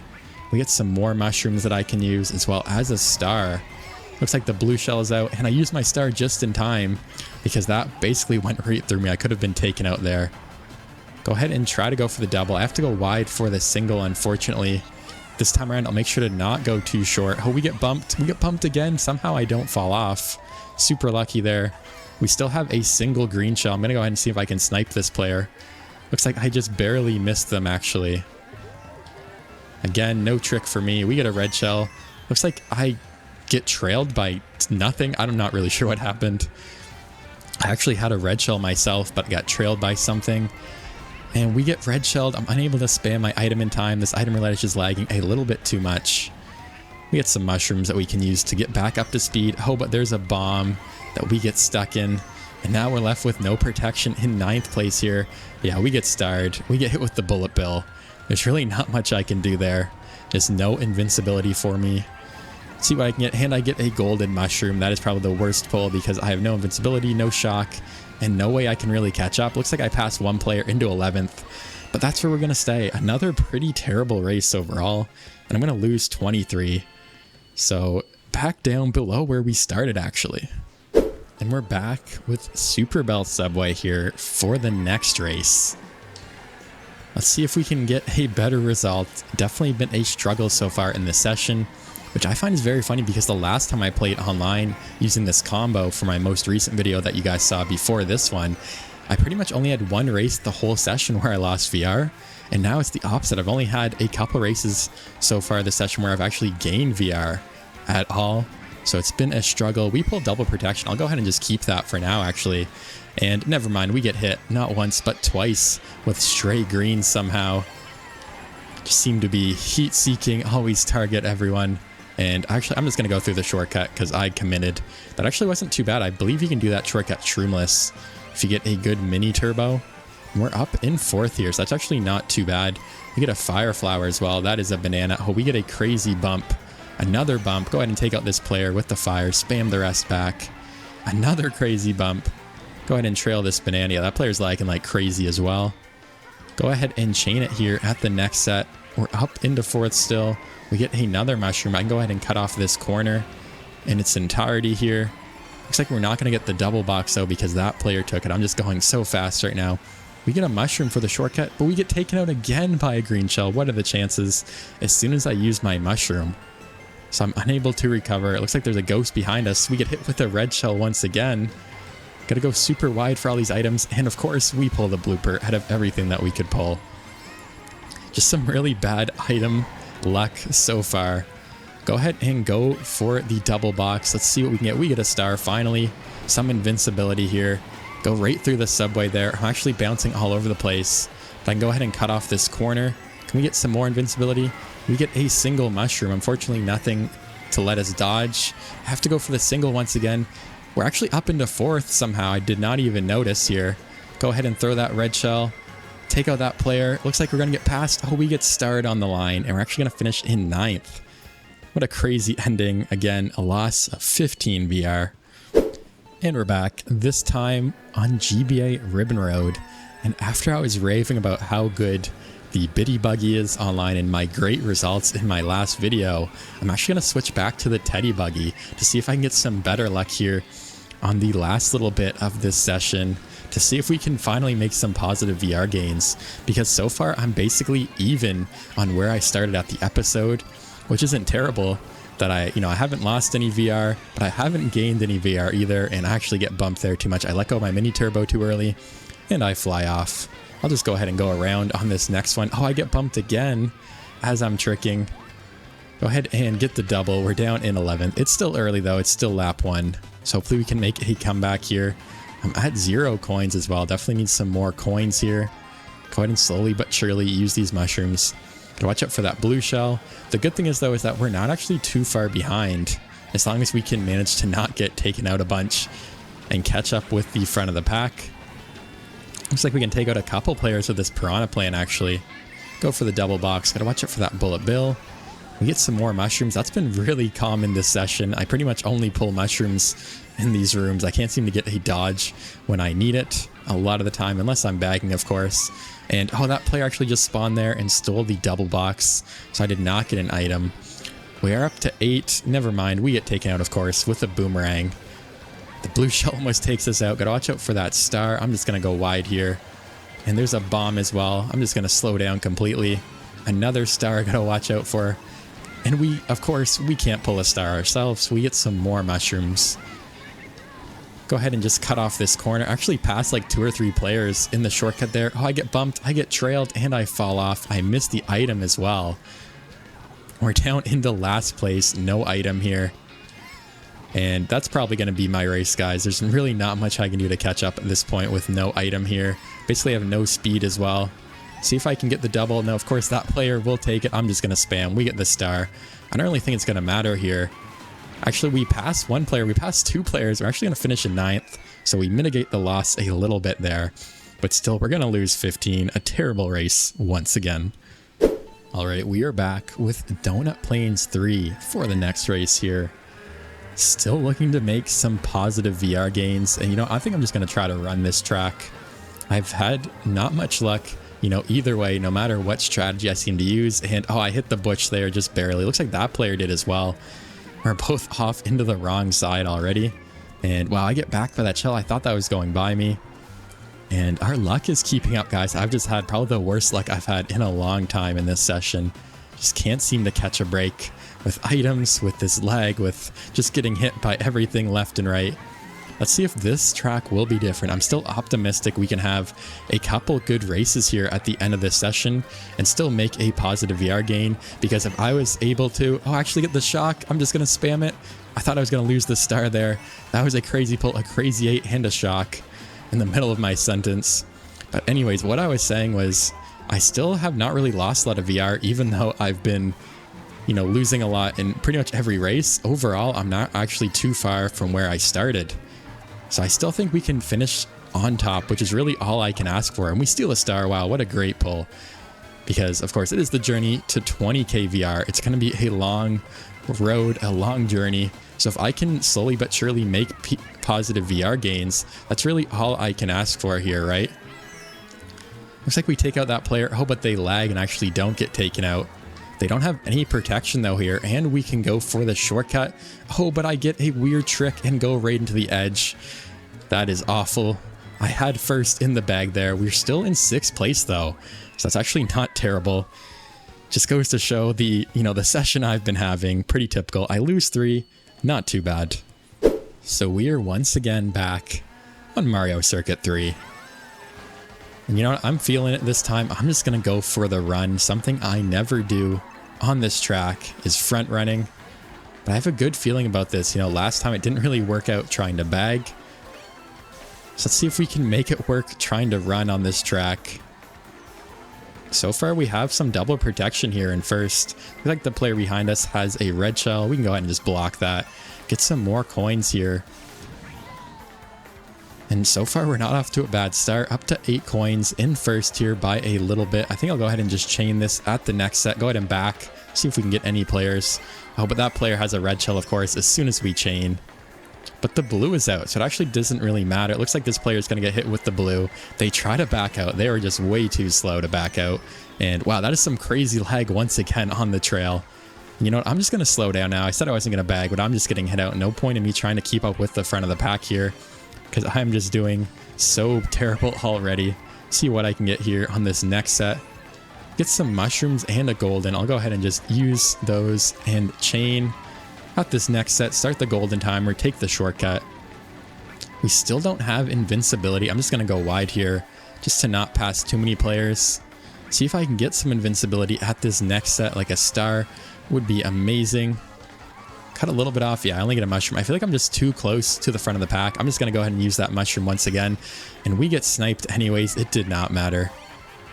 We get some more mushrooms that I can use as well as a star. Looks like the blue shell is out, and I used my star just in time because that basically went right through me. I could have been taken out there. Go ahead and try to go for the double. I have to go wide for the single, unfortunately. This time around, I'll make sure to not go too short. Oh, we get bumped. We get bumped again. Somehow I don't fall off. Super lucky there. We still have a single green shell. I'm going to go ahead and see if I can snipe this player. Looks like I just barely missed them, actually. Again, no trick for me. We get a red shell. Looks like I get trailed by nothing. I'm not really sure what happened. I actually had a red shell myself, but got trailed by something. And we get red shelled. I'm unable to spam my item in time. This item roulette is just lagging a little bit too much. We get some mushrooms that we can use to get back up to speed. Oh, but there's a bomb that we get stuck in. And now we're left with no protection in 9th place here. Yeah, we get starred. We get hit with the bullet bill. There's really not much I can do there. There's no invincibility for me. Let's see what I can get. And I get a golden mushroom. That is probably the worst pull because I have no invincibility, no shock, and no way I can really catch up. Looks like I passed one player into 11th. But that's where we're going to stay. Another pretty terrible race overall. And I'm going to lose 23. So back down below where we started, actually. And we're back with Super Bell Subway here for the next race. Let's see if we can get a better result. Definitely been a struggle so far in this session, which I find is very funny because the last time I played online using this combo for my most recent video that you guys saw before this one, I pretty much only had one race the whole session where I lost VR. And now it's the opposite. I've only had a couple races so far this session where I've actually gained VR at all. So it's been a struggle. We pulled double protection. I'll go ahead and just keep that for now, actually. And never mind, we get hit not once, but twice with stray green somehow. Just seem to be heat-seeking, always target everyone. And actually, I'm just going to go through the shortcut because I committed. That actually wasn't too bad. I believe you can do that shortcut shroomless if you get a good mini turbo. And we're up in 4th here, so that's actually not too bad. We get a fire flower as well. That is a banana. Oh, we get a crazy bump. Another bump. Go ahead and take out this player with the fire. Spam the rest back. Another crazy bump. Go ahead and trail this banana. Yeah, that player's lagging like crazy as well. Go ahead and chain it here at the next set. We're up into 4th still. We get another mushroom. I can go ahead and cut off this corner in its entirety here. Looks like we're not going to get the double box though because that player took it. I'm just going so fast right now. We get a mushroom for the shortcut, but we get taken out again by a green shell. What are the chances as soon as I use my mushroom? So I'm unable to recover. It looks like there's a ghost behind us. We get hit with a red shell once again. Gotta go super wide for all these items. And of course, we pull the blooper out of everything that we could pull. Just some really bad item luck so far. Go ahead and go for the double box. Let's see what we can get. We get a star finally. Some invincibility here. Go right through the subway there. I'm actually bouncing all over the place. But I can go ahead and cut off this corner. Can we get some more invincibility? We get a single mushroom. Unfortunately, nothing to let us dodge. I have to go for the single once again. We're actually up into 4th somehow. I did not even notice here. Go ahead and throw that red shell. Take out that player. Looks like we're going to get past. Oh, we get starred on the line. And we're actually going to finish in 9th. What a crazy ending. Again, a loss of 15 VR. And we're back. This time on GBA Ribbon Road. And after I was raving about how good the Biddy Buggy is online and my great results in my last video, I'm actually going to switch back to the Teddy Buggy to see if I can get some better luck here on the last little bit of this session to see if we can finally make some positive VR gains, because so far I'm basically even on where I started at the episode, which isn't terrible. that I haven't lost any VR, but I haven't gained any VR either, and I actually get bumped there too much. I let go of my mini turbo too early, and I fly off. I'll just go ahead and go around on this next one. Oh, I get bumped again as I'm tricking. Go ahead and get the double. We're down in 11th. It's still early though. It's still lap 1. So hopefully we can make a comeback here. I'm at 0 coins as well. Definitely need some more coins here. Go ahead and slowly but surely use these mushrooms. Gotta watch out for that blue shell. The good thing is though is that we're not actually too far behind. As long as we can manage to not get taken out a bunch and catch up with the front of the pack. Looks like we can take out a couple players with this piranha plan actually. Go for the double box. Gotta watch out for that bullet bill. We get some more mushrooms. That's been really common this session. I pretty much only pull mushrooms in these rooms. I can't seem to get a dodge when I need it a lot of the time, unless I'm bagging, of course. And oh, that player actually just spawned there and stole the double box, so I did not get an item. We are up to 8. Never mind. We get taken out, of course, with a boomerang. The blue shell almost takes us out. Gotta watch out for that star. I'm just gonna go wide here. And there's a bomb as well. I'm just gonna slow down completely. Another star I gotta watch out for. And we, of course, we can't pull a star ourselves. We get some more mushrooms. Go ahead and just cut off this corner. Actually pass like 2 or 3 players in the shortcut there. Oh, I get bumped, I get trailed, and I fall off. I miss the item as well. We're down into last place. No item here. And that's probably going to be my race, guys. There's really not much I can do to catch up at this point with no item here. Basically, I have no speed as well. See if I can get the double. No, of course, that player will take it. I'm just going to spam. We get the star. I don't really think it's going to matter here. Actually, we passed 1 player. We passed 2 players. We're actually going to finish in 9th. So we mitigate the loss a little bit there. But still, we're going to lose 15. A terrible race once again. All right, we are back with Donut Plains 3 for the next race here. Still looking to make some positive VR gains. And, I think I'm just going to try to run this track. I've had not much luck. Either way, no matter what strategy I seem to use. And, oh, I hit the bush there just barely. Looks like that player did as well. We're both off into the wrong side already. And, wow, I get back by that shell. I thought that was going by me. And our luck is keeping up, guys. I've just had probably the worst luck I've had in a long time in this session. Just can't seem to catch a break with items, with this lag, with just getting hit by everything left and right. Let's see if this track will be different. I'm still optimistic we can have a couple good races here at the end of this session and still make a positive VR gain, because if I was able to, actually get the shock, I'm just going to spam it. I thought I was going to lose the star there. That was a crazy pull, a crazy 8 and a shock in the middle of my sentence. But anyways, what I was saying was I still have not really lost a lot of VR, even though I've been losing a lot in pretty much every race. Overall, I'm not actually too far from where I started. So I still think we can finish on top, which is really all I can ask for. And we steal a star. Wow, what a great pull. Because, of course, it is the journey to 20k VR. It's going to be a long road, a long journey. So if I can slowly but surely make positive VR gains, that's really all I can ask for here, right? Looks like we take out that player. Oh, but they lag and actually don't get taken out. They don't have any protection though here, and we can go for the shortcut. Oh, but I get a weird trick and go right into the edge. That is awful. I had first in the bag there. We're still in 6th place though, so that's actually not terrible. Just goes to show the session I've been having. Pretty typical. I lose 3, not too bad. So we are once again back on Mario Circuit 3. And you know what? I'm feeling it this time. I'm just going to go for the run. Something I never do on this track is front running. But I have a good feeling about this. Last time it didn't really work out trying to bag. So let's see if we can make it work trying to run on this track. So far we have some double protection here in first. Looks like the player behind us has a red shell. We can go ahead and just block that. Get some more coins here. And so far, we're not off to a bad start. Up to 8 coins in first here by a little bit. I think I'll go ahead and just chain this at the next set. Go ahead and back. See if we can get any players. Oh, but that player has a red shell, of course, as soon as we chain. But the blue is out, so it actually doesn't really matter. It looks like this player is going to get hit with the blue. They try to back out. They were just way too slow to back out. And wow, that is some crazy lag once again on the trail. You know what? I'm just going to slow down now. I said I wasn't going to bag, but I'm just getting hit out. No point in me trying to keep up with the front of the pack here, because I'm just doing so terrible already. See what I can get here on this next set. Get some mushrooms and a golden. I'll go ahead and just use those and chain. Got this next set, start the golden timer, take the shortcut. We still don't have invincibility. I'm just going to go wide here just to not pass too many players. See if I can get some invincibility at this next set, like a star would be amazing. Cut a little bit off. Yeah, I only get a mushroom. I feel like I'm just too close to the front of the pack. I'm just going to go ahead and use that mushroom once again. And we get sniped anyways. It did not matter.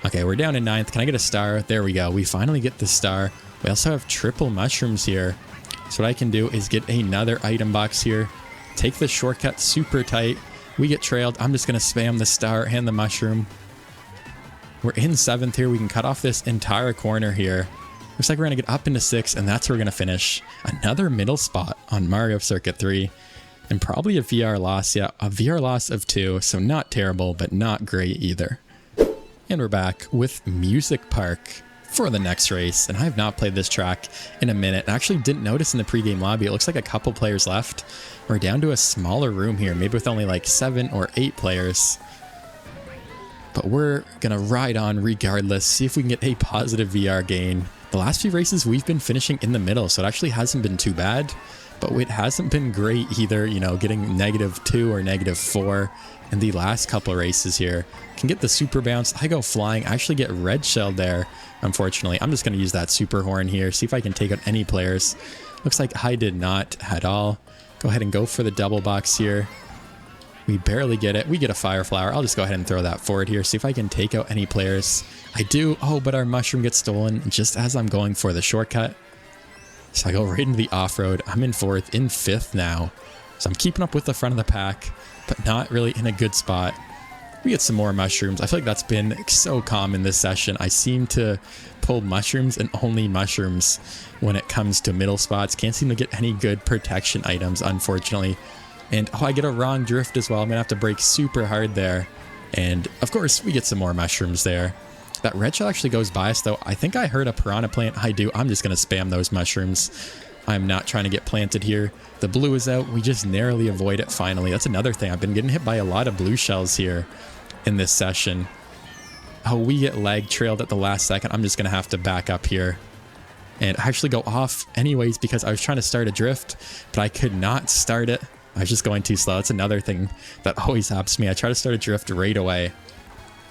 Okay, we're down in 9th. Can I get a star? There we go. We finally get the star. We also have triple mushrooms here. So what I can do is get another item box here. Take the shortcut super tight. We get trailed. I'm just going to spam the star and the mushroom. We're in 7th here. We can cut off this entire corner here. Looks like we're going to get up into 6th, and that's where we're going to finish. Another middle spot on Mario Circuit 3. And probably a VR loss. Yeah, a VR loss of 2. So not terrible, but not great either. And we're back with Music Park for the next race. And I have not played this track in a minute. I actually didn't notice in the pregame lobby. It looks like a couple players left. We're down to a smaller room here, maybe with only like 7 or 8 players. But we're going to ride on regardless, see if we can get a positive VR gain. The last few races, we've been finishing in the middle, so it actually hasn't been too bad. But it hasn't been great either, you know, getting -2 or -4 in the last couple of races here. Can get the super bounce. I go flying. I actually get red shelled there, unfortunately. I'm just going to use that super horn here, see if I can take out any players. Looks like I did not at all. Go ahead and go for the double box here. We barely get it. We get a fire flower. I'll just go ahead and throw that forward here. See if I can take out any players. I do. Oh, but our mushroom gets stolen just as I'm going for the shortcut. So I go right into the off-road. I'm in 4th, in 5th now. So I'm keeping up with the front of the pack, but not really in a good spot. We get some more mushrooms. I feel like that's been so common this session. I seem to pull mushrooms and only mushrooms when it comes to middle spots. Can't seem to get any good protection items, unfortunately. And oh, I get a wrong drift as well. I'm going to have to brake super hard there. And of course, we get some more mushrooms there. That red shell actually goes by us, though. I think I heard a piranha plant. I do. I'm just going to spam those mushrooms. I'm not trying to get planted here. The blue is out. We just narrowly avoid it finally. That's another thing. I've been getting hit by a lot of blue shells here in this session. Oh, we get lag trailed at the last second. I'm just going to have to back up here. And I actually go off anyways because I was trying to start a drift, but I could not start it. I was just going too slow. That's another thing that always happens to me. I try to start a drift right away.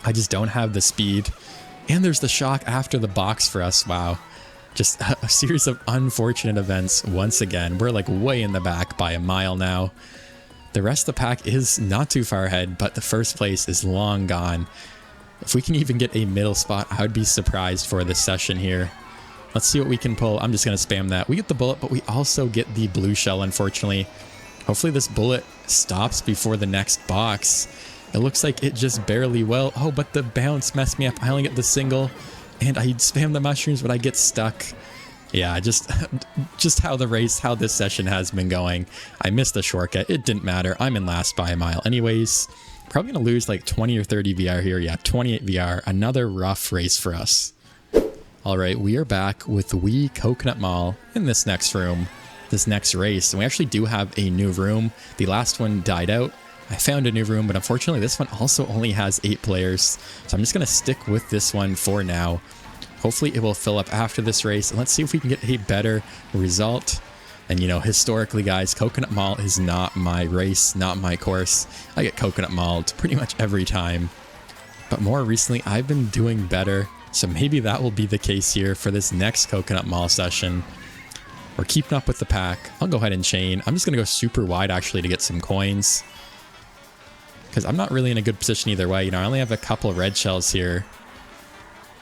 I just don't have the speed. And there's the shock after the box for us. Wow. Just a series of unfortunate events once again. We're like way in the back by a mile now. The rest of the pack is not too far ahead, but the first place is long gone. If we can even get a middle spot, I would be surprised for this session here. Let's see what we can pull. I'm just going to spam that. We get the bullet, but we also get the blue shell, unfortunately. Hopefully this bullet stops before the next box. It looks like it just barely will. Oh, but the bounce messed me up. I only get the single, and I spam the mushrooms, but I get stuck. Yeah, just how this session has been going. I missed the shortcut. It didn't matter. I'm in last by a mile anyways. Probably going to lose like 20 or 30 VR here. Yeah, 28 VR. Another rough race for us. All right, we are back with Wii Coconut Mall in this next room. This next race, and we actually do have a new room. The last one died out. I found a new room, but unfortunately this one also only has 8 players, so I'm just going to stick with this one for now. Hopefully it will fill up after this race, and let's see if we can get a better result. And you know, historically guys, Coconut Mall is not my race, not my course. I get Coconut Malled pretty much every time, but more recently I've been doing better, so maybe that will be the case here for this next Coconut Mall session. We're keeping up with the pack. I'll go ahead and chain. I'm just going to go super wide actually to get some coins, because I'm not really in a good position either way. You know, I only have a couple of red shells here.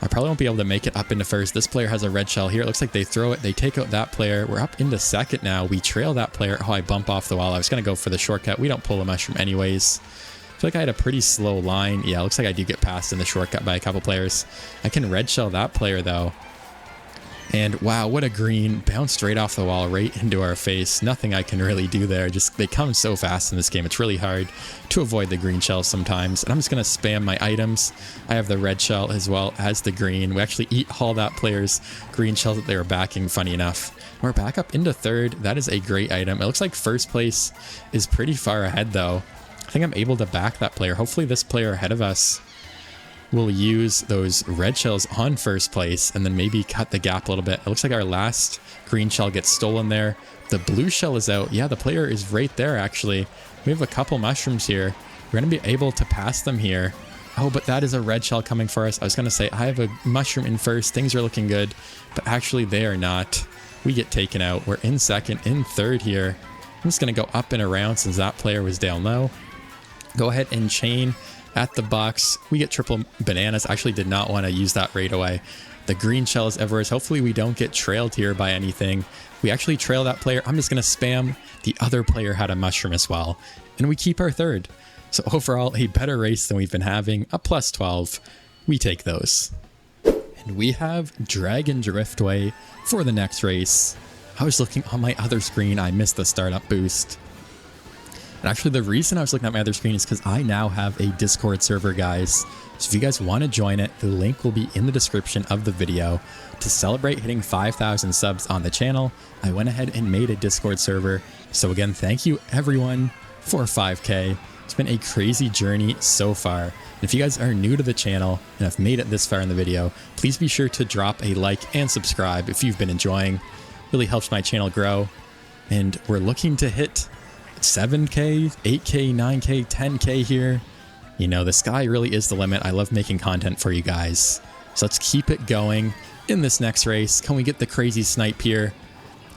I probably won't be able to make it up into first. This player has a red shell here. It looks like they throw it. They take out that player. We're up into second now. We trail that player. Oh, I bump off the wall. I was going to go for the shortcut. We don't pull a mushroom anyways. I feel like I had a pretty slow line. Yeah, it looks like I do get passed in the shortcut by a couple players. I can red shell that player though. And wow, what a green. Bounced right off the wall, right into our face. Nothing I can really do there. Just, they come so fast in this game. It's really hard to avoid the green shells sometimes. And I'm just going to spam my items. I have the red shell as well as the green. We actually eat all that player's green shells that they were backing, funny enough. We're back up into third. That is a great item. It looks like first place is pretty far ahead though. I think I'm able to back that player. Hopefully this player ahead of us we'll use those red shells on first place and then maybe cut the gap a little bit. It looks like our last green shell gets stolen there. The blue shell is out. Yeah, the player is right there, actually. We have a couple mushrooms here. We're going to be able to pass them here. Oh, but that is a red shell coming for us. I was going to say, I have a mushroom in first. Things are looking good, but actually they are not. We get taken out. We're in second, in third here. I'm just going to go up and around since that player was down low. Go ahead and chain at the box. We get triple bananas. I actually did not want to use that right away. The green shell is everywhere. Hopefully we don't get trailed here by anything. We actually trail that player. I'm just going to spam. The other player had a mushroom as well. And we keep our third. So overall, a better race than we've been having. A plus 12. We take those. And we have Dragon Driftway for the next race. I was looking on my other screen. I missed the startup boost. And actually, the reason I was looking at my other screen is because I now have a Discord server, guys. So if you guys want to join it, the link will be in the description of the video. To celebrate hitting 5,000 subs on the channel, I went ahead and made a Discord server. So again, thank you everyone for 5K. It's been a crazy journey so far. And if you guys are new to the channel and have made it this far in the video, please be sure to drop a like and subscribe if you've been enjoying. It really helps my channel grow. And we're looking to hit 7K, 8K, 9K, 10K here. You know, the sky really is the limit. I love making content for you guys. So let's keep it going in this next race. Can we get the crazy snipe here?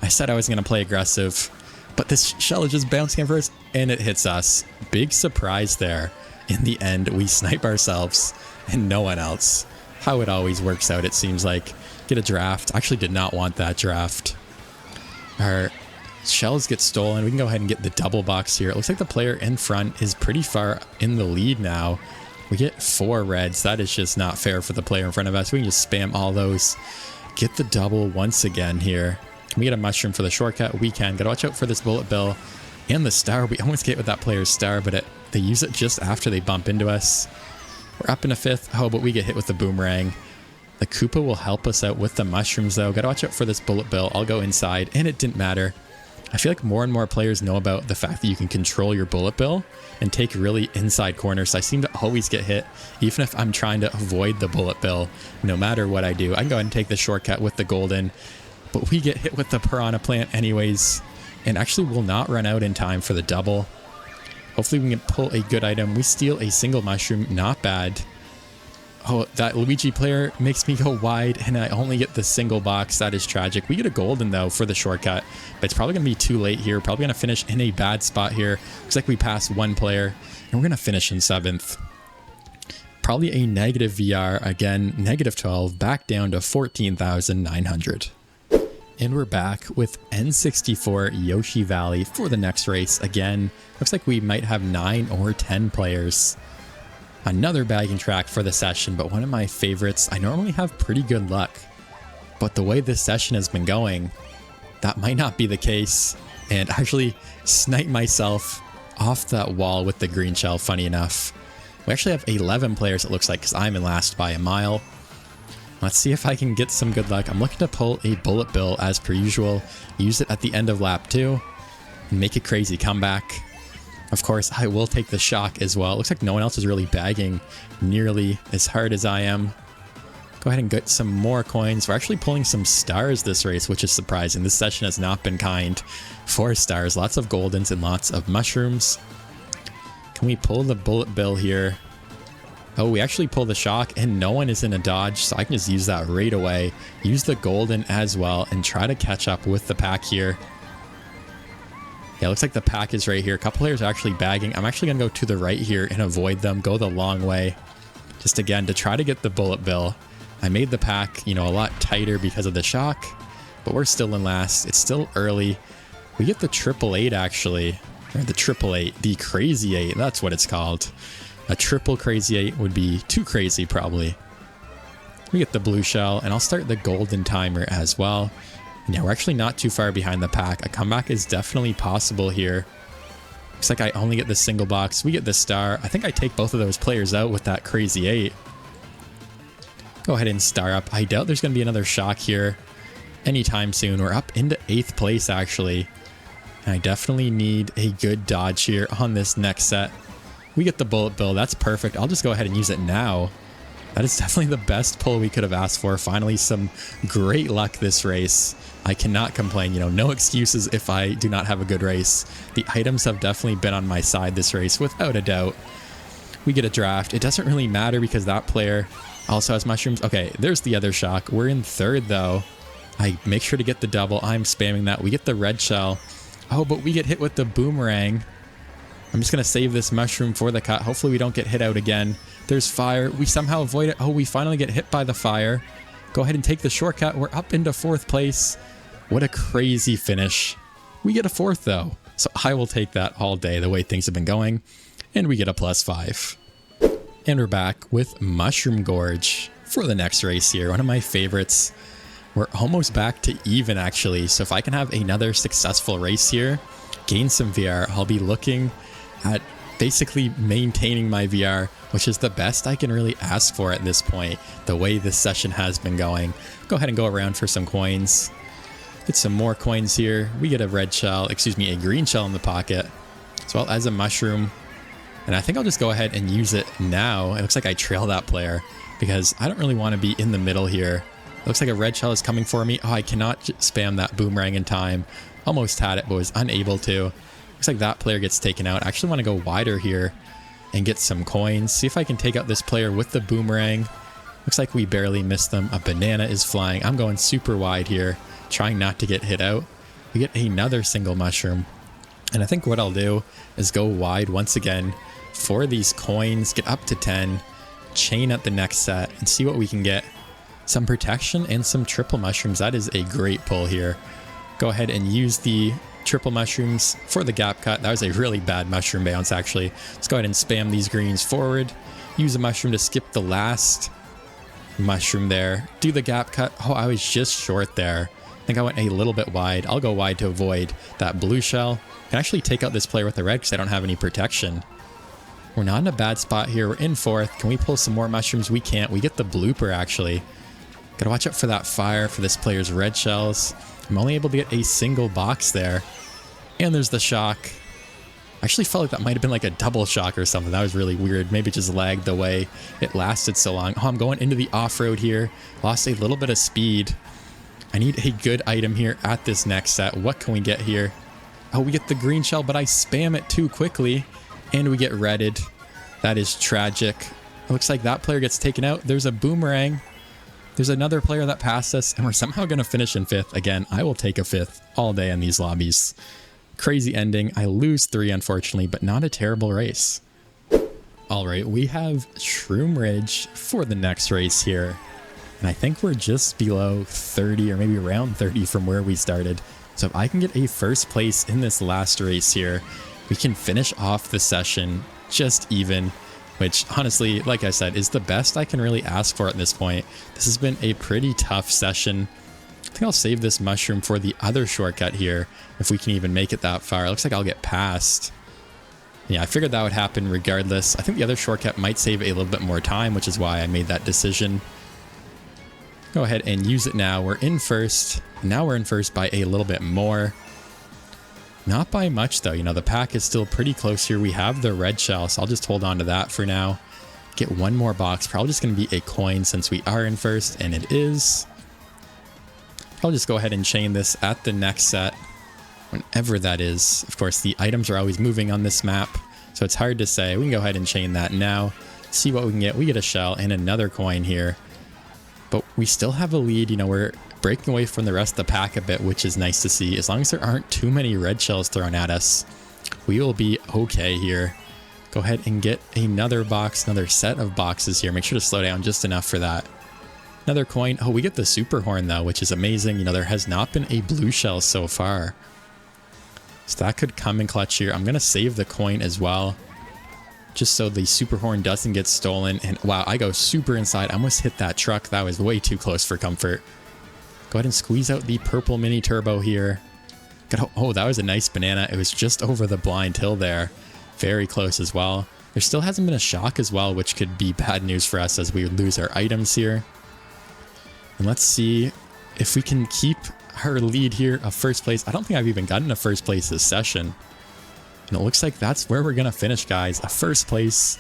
I said I was going to play aggressive, but this shell is just bouncing over us and it hits us. Big surprise there. In the end, we snipe ourselves and no one else. How it always works out, it seems like. Get a draft. I actually did not want that draft. Our shells get stolen. We can go ahead and get the double box here. It looks like the player in front is pretty far in the lead now. We get 4 reds. That is just not fair for the player in front of us. We can just spam all those. Get the double once again here. Can we get a mushroom for the shortcut? We can. Gotta watch out for this bullet bill and the star. We almost get with that player's star, but they use it just after they bump into us. We're up in a 5th. Oh, but we get hit with the boomerang. The Koopa will help us out with the mushrooms, though. Gotta watch out for this bullet bill. I'll go inside, and it didn't matter. I feel like more and more players know about the fact that you can control your bullet bill and take really inside corners. So I seem to always get hit, even if I'm trying to avoid the bullet bill. No matter what I do, I can go ahead and take the shortcut with the golden, but we get hit with the piranha plant anyways, and actually will not run out in time for the double. Hopefully we can pull a good item. We steal a single mushroom, not bad. Oh, that Luigi player makes me go wide, and I only get the single box. That is tragic. We get a golden, though, for the shortcut, but it's probably going to be too late here. Probably going to finish in a bad spot here. Looks like we passed one player, and we're going to finish in 7th. Probably a negative VR. Again, negative 12, back down to 14,900. And we're back with N64 Yoshi Valley for the next race. Again, looks like we might have 9 or 10 players. Another bagging track for the session, but one of my favorites. I normally have pretty good luck, but the way this session has been going, that might not be the case. And actually snipe myself off that wall with the green shell, funny enough. We actually have 11 players, it looks like, because I'm in last by a mile. Let's see if I can get some good luck. I'm looking to pull a bullet bill as per usual. Use it at the end of lap 2 and make a crazy comeback. Of course, I will take the shock as well. It looks like no one else is really bagging nearly as hard as I am. Go ahead and get some more coins. We're actually pulling some stars this race, which is surprising. This session has not been kind. 4 stars, lots of goldens and lots of mushrooms. Can we pull the bullet bill here? Oh, we actually pull the shock and no one is in a dodge, so I can just use that right away. Use the golden as well and try to catch up with the pack here. Yeah, it looks like the pack is right here. A couple players are actually bagging. I'm actually going to go to the right here and avoid them. Go the long way. Just again, to try to get the bullet bill. I made the pack, you know, a lot tighter because of the shock. But we're still in last. It's still early. We get the 888 actually. Or the 888. The Crazy 8. That's what it's called. A triple Crazy 8 would be too crazy probably. We get the blue shell. And I'll start the golden timer as well. Yeah, we're actually not too far behind the pack. A comeback is definitely possible here. Looks like I only get the single box. We get the star. I think I take both of those players out with that Crazy 8. Go ahead and star up. I doubt there's going to be another shock here anytime soon. We're up into 8th place, actually. And I definitely need a good dodge here on this next set. We get the bullet bill. That's perfect. I'll just go ahead and use it now. That is definitely the best pull we could have asked for. Finally, some great luck this race. I cannot complain, you know, no excuses if I do not have a good race. The items have definitely been on my side this race, without a doubt. We get a draft. It doesn't really matter because that player also has mushrooms. Okay, there's the other shock. We're in third, though. I make sure to get the double. I'm spamming that. We get the red shell. Oh, but we get hit with the boomerang. I'm just going to save this mushroom for the cut. Hopefully we don't get hit out again. There's fire. We somehow avoid it. Oh, we finally get hit by the fire. Go ahead and take the shortcut. We're up into fourth place. What a crazy finish. We get a fourth, though. So I will take that all day, the way things have been going. And we get a +5. And we're back with Mushroom Gorge for the next race here. One of my favorites. We're almost back to even, actually. So if I can have another successful race here, gain some VR, I'll be looking at basically maintaining my VR, which is the best I can really ask for at this point, the way this session has been going. Go ahead and go around for some coins. Get some more coins here. We get a red shell, excuse me, a green shell in the pocket, as well as a mushroom. And I think I'll just go ahead and use it now. It looks like I trail that player because I don't really want to be in the middle here. It looks like a red shell is coming for me. Oh, I cannot spam that boomerang in time. Almost had it, but was unable to. Looks like that player gets taken out. I actually want to go wider here and get some coins. See if I can take out this player with the boomerang. Looks like we barely missed them. A banana is flying. I'm going super wide here, trying not to get hit out. We get another single mushroom. And I think what I'll do is go wide once again for these coins, get up to 10, chain at the next set, and see what we can get. Some protection and some triple mushrooms. That is a great pull here. Go ahead and use the triple mushrooms for the gap cut. That was a really bad mushroom bounce, actually. Let's go ahead and spam these greens forward. Use a mushroom to skip the last mushroom there. Do the gap cut. Oh, I was just short there. I think I went a little bit wide. I'll go wide to avoid that blue shell. I can actually take out this player with the red because I don't have any protection. We're not in a bad spot here. We're in fourth. Can we pull some more mushrooms? We can't. We get the blooper, actually. Gotta watch out for that fire for this player's red shells. I'm only able to get a single box there. And there's the shock. I actually felt like that might have been like a double shock or something. That was really weird. Maybe it just lagged the way it lasted so long. Oh, I'm going into the off-road here. Lost a little bit of speed. I need a good item here at this next set. What can we get here? Oh, we get the green shell, but I spam it too quickly. And we get redded. That is tragic. It looks like that player gets taken out. There's a boomerang. There's another player that passed us, and we're somehow going to finish in fifth. Again, I will take a fifth all day in these lobbies. Crazy ending. I lose 3, unfortunately, but not a terrible race. All right, we have Shroom Ridge for the next race here. And I think we're just below 30 or maybe around 30 from where we started. So if I can get a first place in this last race here, we can finish off the session just even, which honestly, like I said, is the best I can really ask for at this point. This has been a pretty tough session. I think I'll save this mushroom for the other shortcut here, if we can even make it that far. It looks like I'll get past. Yeah, I figured that would happen regardless. I think the other shortcut might save a little bit more time, which is why I made that decision. Go ahead and use it now. We're in first. Now we're in first by a little bit more. Not by much, though. You know, the pack is still pretty close here. We have the red shell, so I'll just hold on to that for now. Get one more box. Probably just going to be a coin since we are in first, and it is. I'll just go ahead and chain this at the next set, whenever that is. Of course, the items are always moving on this map, so it's hard to say. We can go ahead and chain that now. See what we can get. We get a shell and another coin here. But we still have a lead. You know, we're breaking away from the rest of the pack a bit, which is nice to see. As long as there aren't too many red shells thrown at us, we will be okay here. Go ahead and get another box, another set of boxes here. Make sure to slow down just enough for that. Another coin. Oh, we get the super horn though, which is amazing. You know, there has not been a blue shell so far, so that could come in clutch here. I'm going to save the coin as well, just so the super horn doesn't get stolen. And wow, I go super inside. I almost hit that truck. That was way too close for comfort. Go ahead and squeeze out the purple mini turbo here. Oh, that was a nice banana. It was just over the blind hill there. Very close as well. There still hasn't been a shock as well, which could be bad news for us as we would lose our items here. And let's see if we can keep our lead here of first place. I don't think I've even gotten a first place this session. And it looks like that's where we're going to finish, guys. A first place.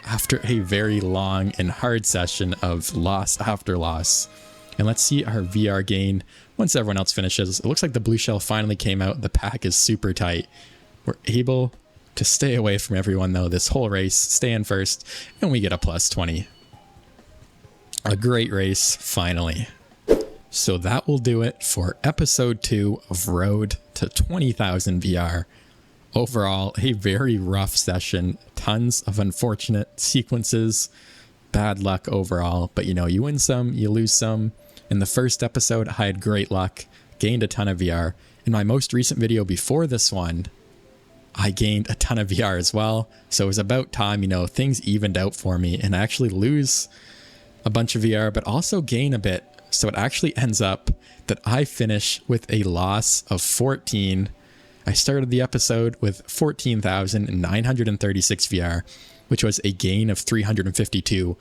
after a very long and hard session of loss after loss. And let's see our VR gain once everyone else finishes. It looks like the blue shell finally came out. The pack is super tight. We're able to stay away from everyone though this whole race, stay in first, and we get a plus 20. A great race, finally. So that will do it for episode 2 of Road to 20,000 VR. Overall, a very rough session, tons of unfortunate sequences, bad luck overall, but you know, you win some, you lose some. In the first episode, I had great luck, gained a ton of VR. In my most recent video before this one, I gained a ton of VR as well, so it was about time, you know, things evened out for me, and I actually lose a bunch of VR, but also gain a bit. So it actually ends up that I finish with a loss of 14. I started the episode with 14,936 VR, which was a gain of 352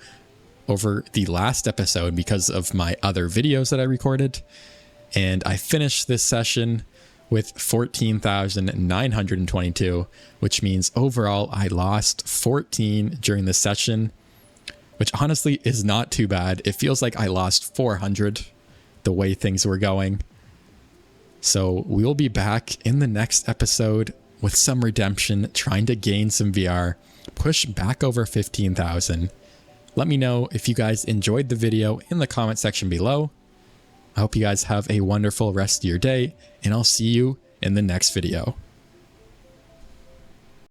over the last episode because of my other videos that I recorded. And I finished this session with 14,922, which means overall I lost 14 during the session, which honestly is not too bad. It feels like I lost 400 the way things were going. So we'll be back in the next episode with some redemption, trying to gain some VR, push back over 15,000. Let me know if you guys enjoyed the video in the comment section below. I hope you guys have a wonderful rest of your day, and I'll see you in the next video.